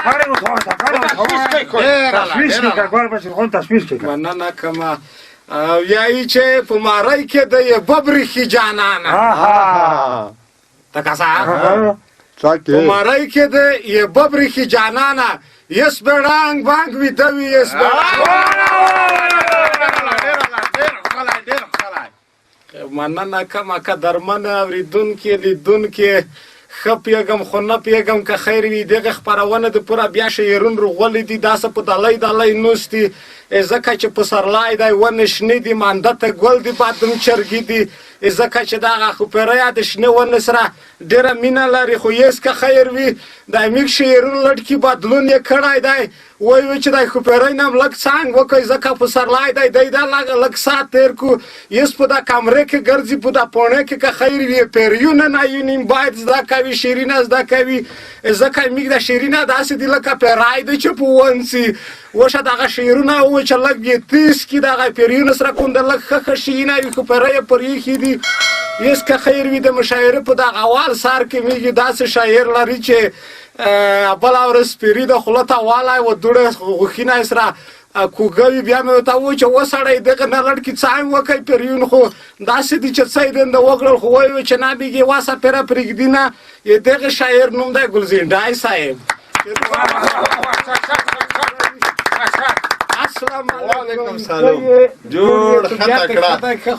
faremos juntos, تشویش که کار بشه خون تشویش که مننه کما یایی چې په مارای کې د یې ببرخي جانانه تکاسا په مارای کې د یې ببرخي جانانه یس برانګ بانګ ویدوي یس مننه کما که درمنه اوریدونکي لیدونکي ښه پیغم خو نه پیغم که خیر وي دغه خپرونه د پوره بیا شعرون روغولې دي داسې په ډالۍ ډالۍ نوستي ځکه چې پسرلی دی ونې شنې دي مانده ته ګل دي بادم چرګي دي ځکه چې دغه خوپریا د شنې ونې سره ډېره مینه لري خو یس که خیر وي د امیر شعرون لړکي بدلون یې کړی دی وایي چې دی خوپری نه هم لږ څانګ وکړئ ځکه پسرلی دی دی دا لږ ساعت تېر کړو یس په دا کمرې کې ګرځي په دا پوڼې کې که خیر وي پیریونه نه یونیم باید زده کوي شیرینه زده کوي ځکه میږ د شیرینه داسې دي لکه پیری دی چې په ونسي وشه دغه شعرونه و چې لږ یې تیز کړي دغه پیریونه سره کوم د لږ ښه ښه شیینه وي خوپری یې پر ایښي دي یس که خیر وي د مشاعرې په دغه اول سر کې میږي داسې شاعر لري چې بله ورځ پیري د خوله ته والی و دوړه غوښینه یې سره کوږه وي بیا مې ورته وویل چې وسړی دغه نه لړکي څانګ وکړئ پیریون خو داسې دي چې څه یې دنده وکړل خو وایي چې نه بیګې واسه پیره پرېږدي نه دغه شاعر نوم دی ګلزینډای صاحب وعلیکم سلام جوړ خطا کړه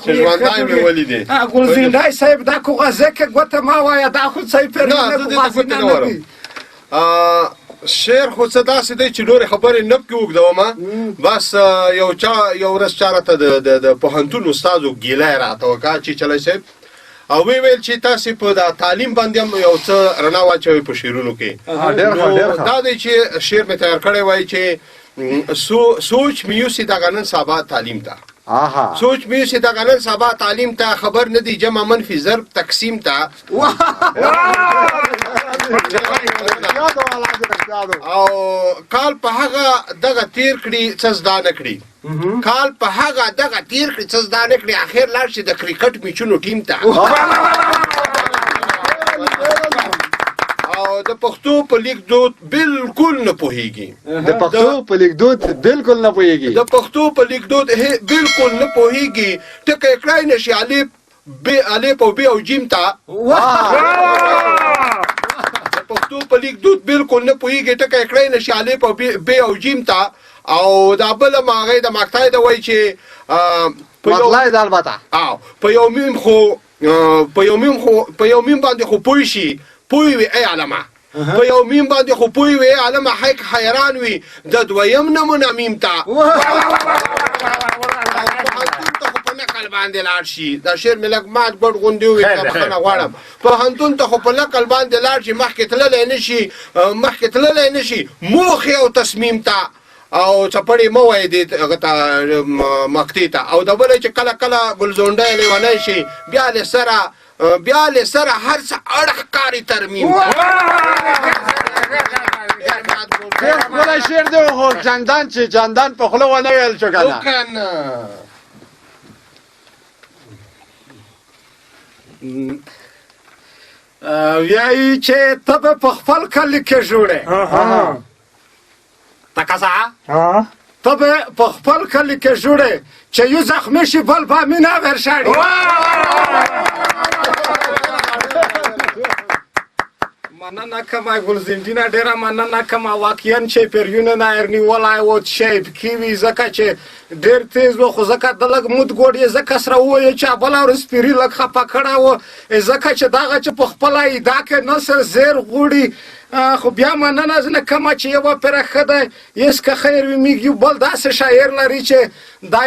چې ژوندای مې ولیدې ګلزینډای صاحب دا کاغذ کې ګوته ما وایه دا خو صحیح پیریون نه دی شعر خو څه داسې دی چې نورې خبرې نه پکې اوږدومه بس یو ورځ چا راته د پوهنتون استاد ګیله یې راته وکړه چې چلی صاحب او وی ویل چې تاسې په دا تعلیم باندې هم یو څه رڼا واچوئ په شعرونو کې نو دا دی چې شعر مې تیار کړی وای چې سوچ میوسی دا نن سبا تعلیم ته سوچ میوسی دا نن سبا تعلیم ته خبر نه دی جمع منفي ضرب تقسیم ته او کال په هغه دغه تیر کړي څه زده نه کړي کال په هغه دغه تیر کړي څه زده نه کړي اخر لاړ شي د کرکټ میچونو ټیم ته او د پښتو په لیکدود بالکل نه پوهیږي د پښتو په لیکدود بالکل نه پوهیږي د پښتو په لیکدود بالکل نه پوهیږي ټکی کړای نشي الف او ب او جیم ته پښتو په لیکدود بالکل نه پوهیږي ټکی کړای نشي الف او ب او جیم ته او دا بل ماغې د مقطع د وای چې مطلع د البته او په یو میم باندې خو پوه شي پوی وی ای علمه په یو میم باندې خو پوی وی علمه حق حیران وي د دویم نمونه میم ته په نقل باندې لاړ شي دا شعر مې لږ مات ګډ غوندې وویل بخښنه غواړم پوهنتون ته خو په نقل باندې لاړ شي مخکې تللی نه شي موخې او تصمیم ته او چپړې مه وایې دې هغه ته مقطع ته او د بله چې کله کله ګلزونډی لیونی شي بیا له سره هر څه اړخ کاری ترمیم ډېر ښکلی شعر دی خو جاندان چې جاندان په خوله ونه ویل شو که نه وایي چې ته به په خپل کلي کې جوړې تکاسا ته به په خپل کلي کې جوړې چې یو زخمي شي بل به مینه ورشاړي مننه کومه ګلزینډینه ډېره مننه کومه واقعا چې پیریونه نه ارنیولی و چې پکې وي ځکه چې ډېر تیز و خو ځکه د لږ مود ګوډ یې ځکه سره ووایه چې بله ورځ پیري لږ خفه کړی و ځکه چې دغه چې په خپله ادا کې نثر زیر غوړي خو بیا مننه زه نه کومه چې یوه پیره ښه دی یس که خیر وي میږ یو بل داسې شاعر لري چې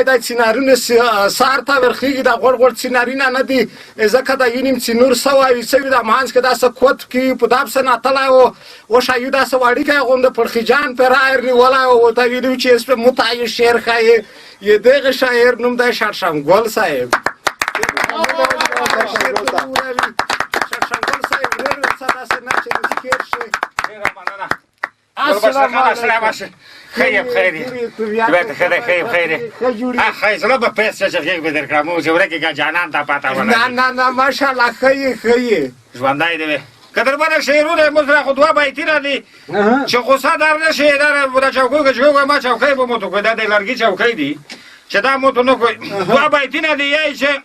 دا سینارونه سهار ته ورخېږي دا غوړ غوړ سینارونه نه دي ځکه دا یو نیم څینور سوی څه وي دا منځ کې داسې کوت کې په دا پسې نتلی و وشه یو داسې وړیکی غوندې پړخیجان پرې راارنیولی و ورته ویلي و چې یس پې متعی شعر ښایي یې دغه شاعر نوم دی شړشمګل صاحب خیلی خیلی بیت خیلی خیلی زلو به پیس چه بدر کردم و جوره که جانان تا پاتا ولی نه ماشاءالله خیلی ژوندای دی که در باندې شعرونه موږ را خو دوه بیتونه دي چې غوسه در نشي دا چوکۍ که چوکۍ ما چوکۍ به موتو کوي دا د لرګي چوکۍ دي چې دا موتو نه کوي دوه بیتونه دي یی چې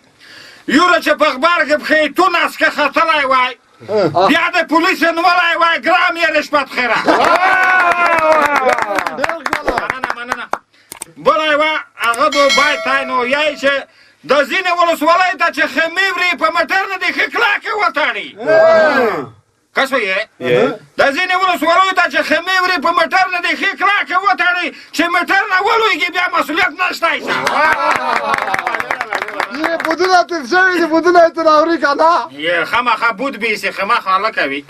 یوره چې په اخبار کې پښې اسکه ختلی وای بیا د پولیس نیولی وای ګرام یې رشوت خیره مننه بله یوه هغه دو بیت دی نو یی چې د ځینې ولسوالۍ ته چې خیمې ورې په موټر نه دي ښه کلاکې وتړي ښه شوې د ځینې ولسوالیو ته چې خیمې ورې په موټر نه دي ښې کلاکې وتړي چې موټر نه ولویږي بیا مسؤلیت نشته بودونه تیر شوي دي بودونه یې تر اوري که نه خامخا بود بیسي خامخا هله کوي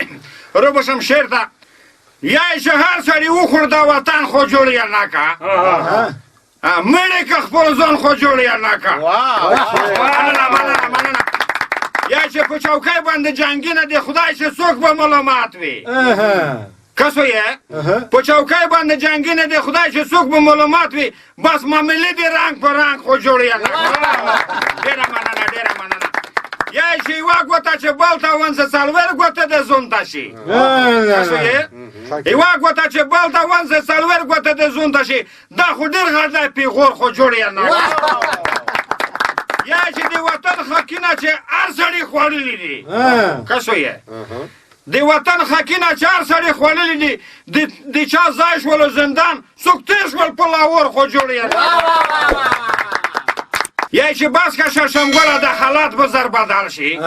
رو بشم شعر ته یای چې هر سړي وخور د وطن خو جوړ یې نه که مړې که خپل ځان خو جوړ یې نه که مننه یا چې په چوکۍ باندې جنګي نه دی خدای چې څوک به ملامت وي کسو یې په چوکۍ باندې جنګي نه دی خدای چې څوک به ملامت وي بس معاملې دي رنګ په رنګ خو جوړ یې نه ډېره مننه یا چې یوه ګوته چې بل ته ونځه څلور ګوته د زون ته شي کسو یې یوه ګوته چې بل ته ونځه څلور ګوته د زون ته شي دا خو ډېر غټ دی پیغور خو جوړ یې نه یا چې د وطن خاکینه چې هر سړي خوړلي دي کسو یې د وطن خاکینه چې هر سړي خوړلي دي د چا ځای شولو زندان څوک تېر شول په لاور خو جوړ یې یا چې بس که شرشمګله د حالات به زر بدل شي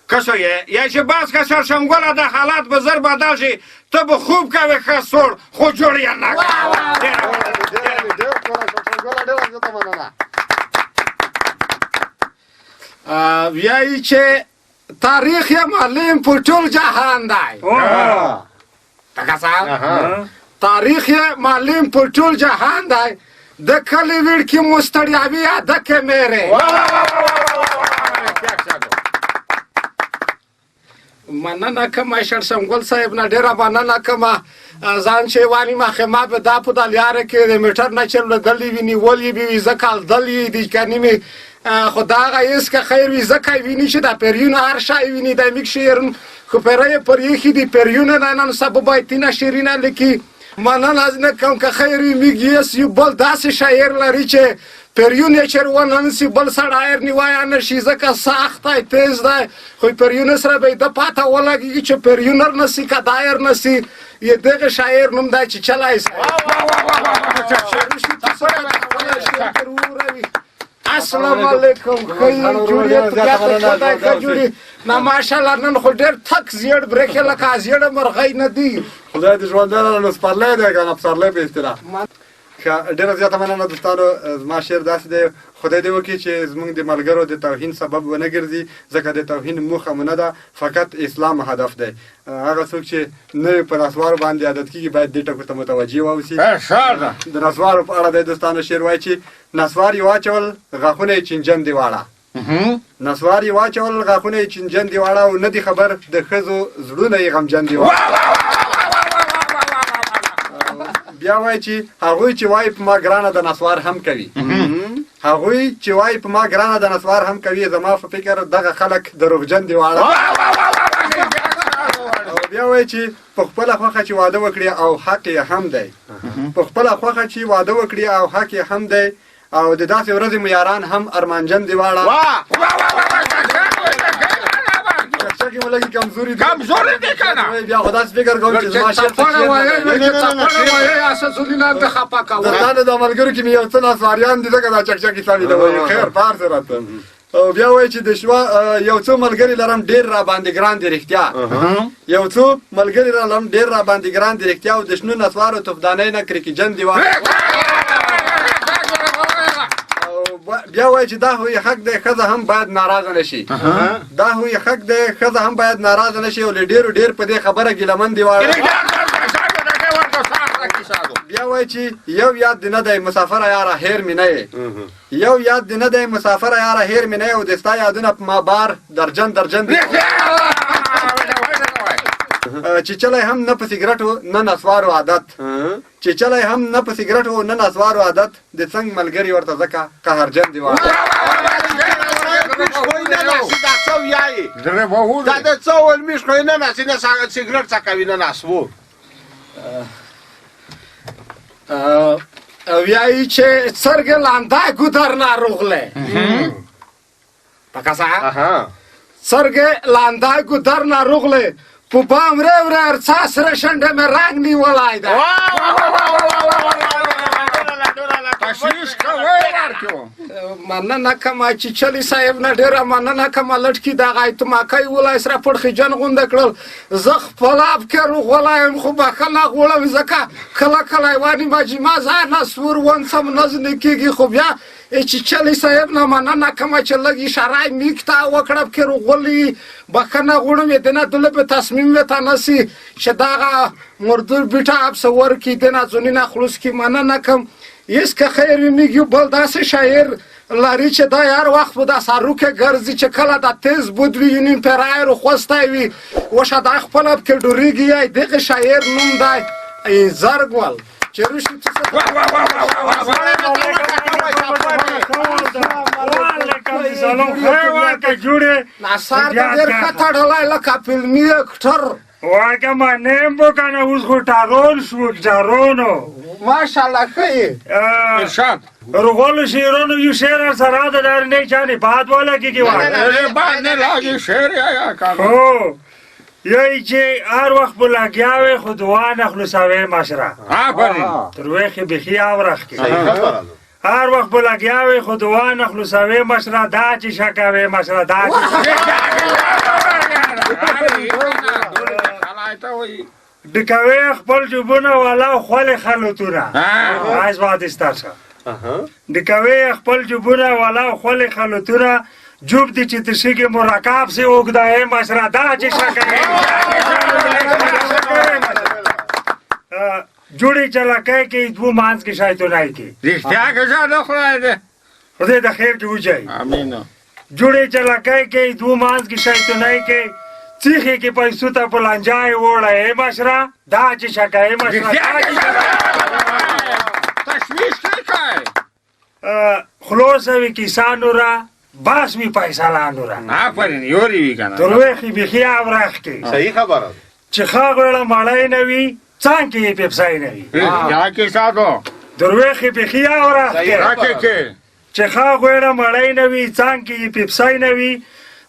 کسو یې یا چې بس که شرشمګله د حالات به زر بدل شي ته به خوب کوې ښه سوړ خو جوړ یې نه ویایي چې تاریخ یې معلم په ټول جهان دی تاریخ یې معلم په ټول جهان دی د کلي ویړکې مو ستړیاوي یادکې میرې مننه کوم شرشمګل صاحب نه ډېره مننه کوم ځان چې وانیمه خیمه به دا په دا لیاره کې د میټر نه چلېدلې وي نیولې به وي زه کالدلې دي که نیمې خو دا هغه هېڅ که خیر وي ځکه ویني چې دا پریونه هر شی ویني دا میک شعرون خو پیره یې پر ایښي دي پریونه نه نن سبا بیتونه شعرونه لیکي مننه نه کوم که خیر وي میک یس یو بل داسې شاعر لري چې پریون یې چېر وننسي بل سړی نیوی نه شي ځکه سخت دی تیز دی خو پریونه سره به یې ده پته ولګېږي چې پریونر نسي که دایر نسي یې دغه شاعر نوم دی چې چلی سي السلام علیکم خیلی جوړې ښه جوړې نه ماشاءالله نن خو ډېر تک زیړ برېښې لکه زیړه مرغۍ نه دي خدای دې ژوندی لره نو سپرلی دی که نه پسرلی په اصطلاح ډېره زیاته مننه دوستانو زما شعر داسې دی خدای دې وکړي چې زموږ د ملګرو د توهین سبب ونه ګرځي ځکه د توهین موخه مو نه ده فقط اسلام هدف دی هغه څوک چې نوی په نسوارو باندې عادت کېږي باید دې ټکو ته متوجه واوسي د نسوارو په اړه دی دوستانو شعر وایي چې نسوار یې واچول غاښونه یې چینجن دي واړه نسوار یې واچول غاښونه یې چینجن دي واړه او نه دي خبر د ښځو زړونه یې غمجن دي واړه بیا وایي چې هغوی چې وایي په ما ګرانه د نسوار هم کوي هغوی چې وایي په ما ګرانه د نسوار هم کوي زما په فکر دغه خلک دروغجن دي واړه بیا وایي چې په خپله خوښه چې واده وکړي او حق یې هم دی په خپله خوښه چې واده وکړي او حق یې هم دی او د داسې ورځې مو یاران هم ارمانجن دي واړه چکچکې مو لږې کمزوري دي بیا خو داسې فکر کوم چې زما شعر درتانه دا ملګرو کې مې یو څه نسواریان دي ځکه دا چکچکې سړي ته وایي خیر پار سره ته او بیا وایي چې د شوا یو څو ملګري لرم ډېر را باندې ګران دي رښتیا یو څو ملګري لرم ډېر را باندې ګران دي رښتیا او د شنو نسوارو تفدانۍ نه کرکجن دي بیا وایي چې دا هوی حق دی ښځه هم باید ناراضه نه شي دا هوی حق دی ښځه هم باید ناراضه نه شي او له ډېرو ډېر په دې خبره ګیلمن دي واړه بیا وایي چې یو یاد دې نه دی مسافره یاره هیر مې نه یې یو یاد دې نه دی مسافره یاره هیر مې نه یې او د ستا یادونه په ما بار درجن دي چې چلی هم نه په سګرټو نه نسوارو عادت چې چلی هم نه په سګرټو نه نسوارو عادت د څنګ ملګري ورته ځکه قهرجن دي میش خوی نه ناسی دا څو یایي زړه به وړي دا د څو ول میش خوی نه ناسی نه سیګریټ څکوي نه ناسوو ویایی چې څرګه لاندا ګودر ناروغله پکاسا څرګه لاندا ګودر ناروغله په بام ر ارڅا سره شنډه مې رنگ نیولای دا تشویش کوي ورکو مننه کوم چې چلی صاحب نه ډیره مننه کوم لټکی دا غای ته ما کوي ولای سره پړخي جن غوند کړل زه خپل افکر غولایم خو بخلا غولم زکه کله کله وانی ما جی ما زانه سور ون سم نزن کیږي خو بیا چې چلی صاحب نه مننه کوم چې لګي شرای میکتا وکړب کړو غولي بخنه غوړم دنه دله په تصمیم وته نسی چې دا مردور بیٹا اپ سور کی دنه ځونی خلوص کی مننه کوم یس که خیر میگیو بل داسې شاعر لري چې دا یار وخت په داسې روکه ګرځي چې کله د تیز بود وي یونین پرای رو خوسته وي وشه دا خپل کې ډوریږي یا دغه شاعر نوم دی زرګول چې روشي سلام خیر که جوړه نصار ډېر خطرلای لکه فلمي اکټر واګه ما نیم بکنه اوس خو ټارون شو جارونو ماشاءالله خیر ارشاد رغول شیرونو یو شعر سره د در نه چانه بعد والا کی اره بعد نه لاګي شعر یا کار هو یی چې هر وخت بلاګیاوي خودوا نه خلاصوي مشره آفرین تروخه بخي اورخ کی هر وخت بلاګیاوي خودوا نه خلاصوي مشره دا چې شکاوي مشره دا دکوي خپل جوبونه والا خپل خلوتونه عايز واد استاسه دکوي خپل جوبونه والا خپل خلوتونه جوب دي چې تشګي مرکب سي وګدای مشره دا چې شکاوي جوړي چلکای کې دو مانس کې شاید نه کی رښتیا که ځا خدای دې خدای د خیر کې وځي امين جوړي چلکای کې دو مانس کې شاید نه کی چیخه کې پیسو ته پلانجای وړه مشره دا چې شکای مشره تشویش کوي خلاص وی کسانو را باس می پیسې لانو را آفرین یوري وی کنه دروخي بخي اورخ کې صحیح خبره چې خاغړه مړای نه وي څنګه پیپسای نه وي یا کې ساتو دروخي بخي اورخ راکې کې چې خاغړه مړای نه وي څنګه پیپسای نه وي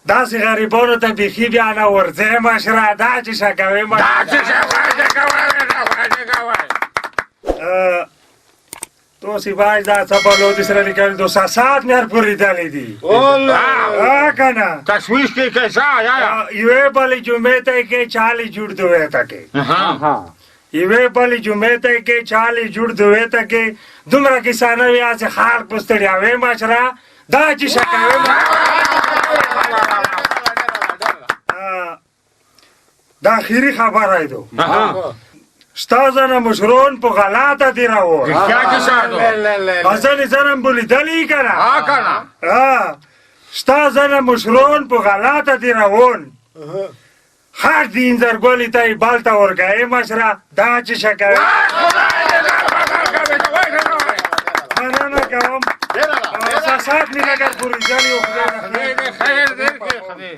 داسې غریبانو ته بخي بیا نه ورځه مشره دا چې شکوي تو سی باز دا سبالو دې سره لیکل 200 ساعت مې پوری دالې دي کنه تشویش کې کیسا یا یوه بلی جمعه ته کې چالي جوړ دوه تکي یوه بلی جمعه ته کې چالي جوړ دوه تکي دومره کسانه بیا چې خار پستړیا وې مشره دا چې شکوي دا اخیری خبر ایدو شتازن مشرون پو غلاطه دی راو کیا کې ساتو ازن زنم بولی دلی کنه کنه شتازن مشرون پو غلاطه دی راون خار دین زرگولی تای بالتا ورگای مشره دا چی شکر منانه کوم ساسات می لگر پوریزالی و خیر دیر کې خدای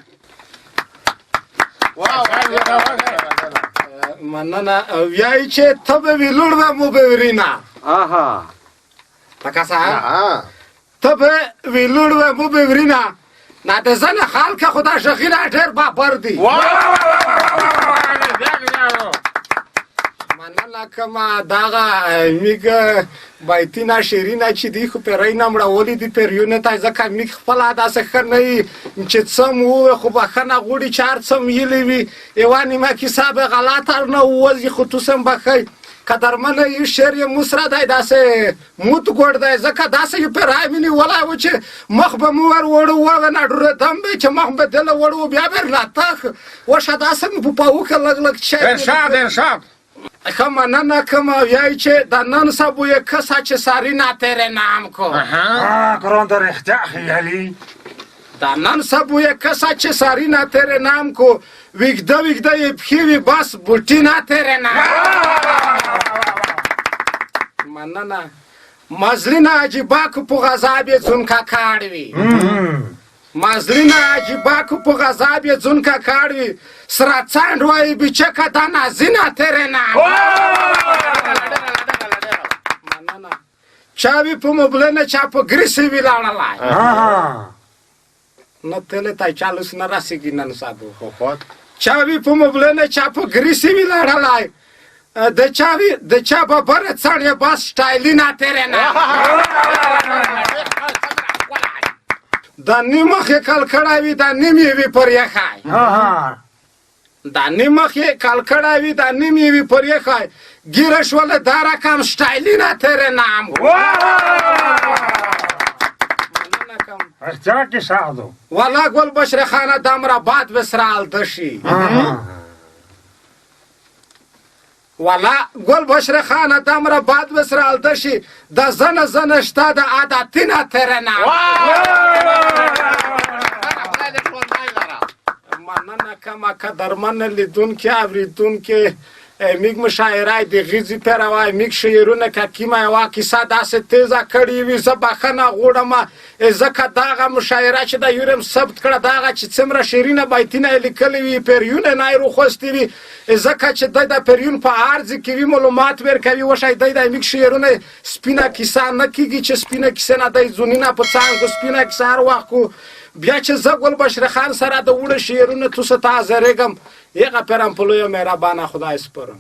مننه ویای چې ته به ویلوړ و مو به ورینا پکاسا ته به ویلوړ و مو به ورینا نه د زنه خلک خدا شخیره ډېر بابر دی مننه کما داغه میګه بایتینا شیرینا چې دی خو پراینا مړولې دی پریونه ته ځکه میګ خپل داسه خنۍ چې څم وو خو بخنه غوړي چار څم یلې وی ایوانی ما حساب غلط نه وځي خو تاسو بخای قدرمنه یو شری مصر دای داسه موت ګور دای ځکه داسه یو پرای منی ولا و چې مخ به مو ور وړو نه ډور دم به چې مخ به دل وړو بیا بر راته وشه داسه په پاو کې لګ لګ شي ارشاد مننه کوم ویای چې د نن سبو یې کسا چې ساری نه تیرې نام کو قرآن در اختیار خیالی د نن سبو یې کسا چې ساری نه تیرې نام کو وګده وګده یې پخوي بس بوټی نه تیرې نام مننه مزلینه عجیبا کو په غذاب یې څونکا کاړوي مازرینه عجیبه که په غذاب یې ځون که کاړ وي سره څانډ وایي بیچکه دا نازینه تیرې نه مننه چا وي په مبله نه چا په ګریسې وي لاړلی نه تلې ته چالوس نه رسېږي نن سبو چا وي په مبله نه چا په ګریسې وي لاړلی د چا په بره څڼ یې بس سټایلي نه تیرې نه دا نیم مخ یې کال کړی وي دا نیم یې وي پر یخی دا نیم مخ یې کال کړی وي دا نیم یې وي پر یخی ګیره شوله دا رقم سټایلي نه تیرې نام ارچا کې ساعدو والا ګل بشر خانه دمره باد وسرال دشي والا ګل بشر خانه دمره باد وسرال دشي د زنه زنه شته د عادتینه تیرې نام مننه کما قدرمن لیدونکي اورېدونکي میګ مشاعره د غیزي پیروای میګ شعرونه که کیمه یوه کیسه داسې تیزه کړې وي زه بخښنه غواړم ځکه دغه مشاعره چې د یورم ثبت کړه دغه چې څومره شیرینه بیتونه یې لیکلي وي پریونه نه یې روخوستي وي ځکه چې دی د پریون په عرض کې وي معلومات ورکوي وشی دی د میګ شعرونه سپینه کیسه نه کېږي چې سپینه کیسه نه دی ځونینه په څانګو سپینه کیسه هر وخت کو بیا چې زه ګل بشر خان سره د وړه شعرونه تو څه ته حاضرېږم هغه پیرم په لویه مهربانه خدای سپارم